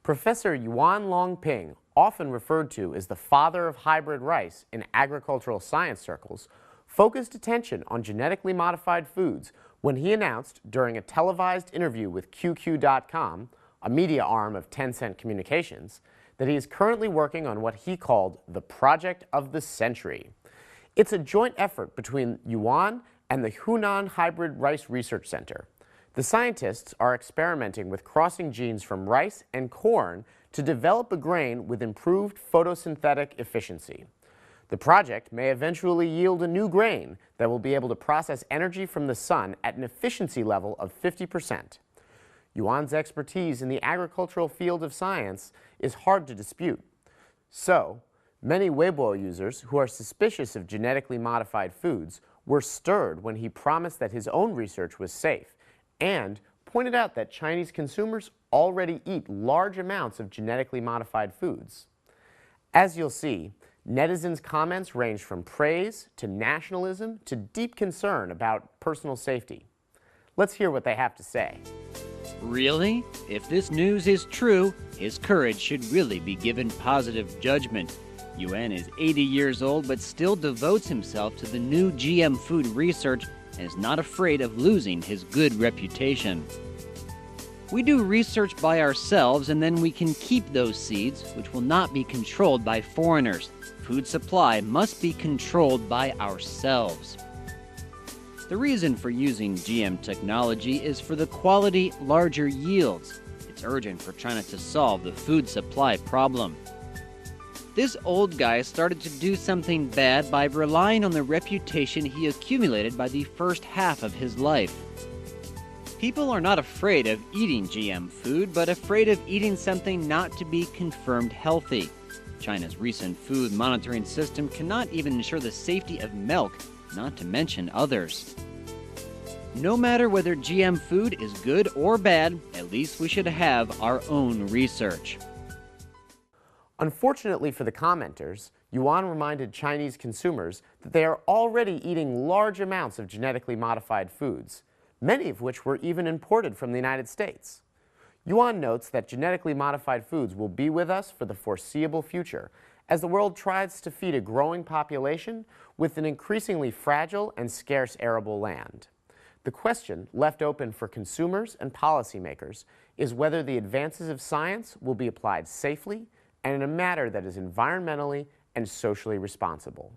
Professor Yuan Longping, often referred to as the father of hybrid rice in agricultural science circles, focused attention on genetically modified foods when he announced during a televised interview with QQ.com, a media arm of Tencent Communications, that he is currently working on what he called the project of the century. It's a joint effort between Yuan and the Hunan Hybrid Rice Research Center. The scientists are experimenting with crossing genes from rice and corn to develop a grain with improved photosynthetic efficiency. The project may eventually yield a new grain that will be able to process energy from the sun at an efficiency level of 50%. Yuan's expertise in the agricultural field of science is hard to dispute. So, many Weibo users who are suspicious of genetically modified foods were stirred when he promised that his own research was safe and pointed out that Chinese consumers already eat large amounts of genetically modified foods. As you'll see, netizens' comments range from praise to nationalism to deep concern about personal safety. Let's hear what they have to say. Really? If this news is true, his courage should really be given positive judgment. Yuan is 80 years old but still devotes himself to the new GM food research and is not afraid of losing his good reputation. We do research by ourselves and then we can keep those seeds, which will not be controlled by foreigners. Food supply must be controlled by ourselves. The reason for using GM technology is for the quality, larger yields. It's urgent for China to solve the food supply problem. This old guy started to do something bad by relying on the reputation he accumulated by the first half of his life. People are not afraid of eating GM food, but afraid of eating something not to be confirmed healthy. China's recent food monitoring system cannot even ensure the safety of milk, not to mention others. No matter whether GM food is good or bad, at least we should have our own research. Unfortunately for the commenters, Yuan reminded Chinese consumers that they are already eating large amounts of genetically modified foods, many of which were even imported from the United States. Yuan notes that genetically modified foods will be with us for the foreseeable future as the world tries to feed a growing population with an increasingly fragile and scarce arable land. The question left open for consumers and policymakers is whether the advances of science will be applied safely and in a manner that is environmentally and socially responsible.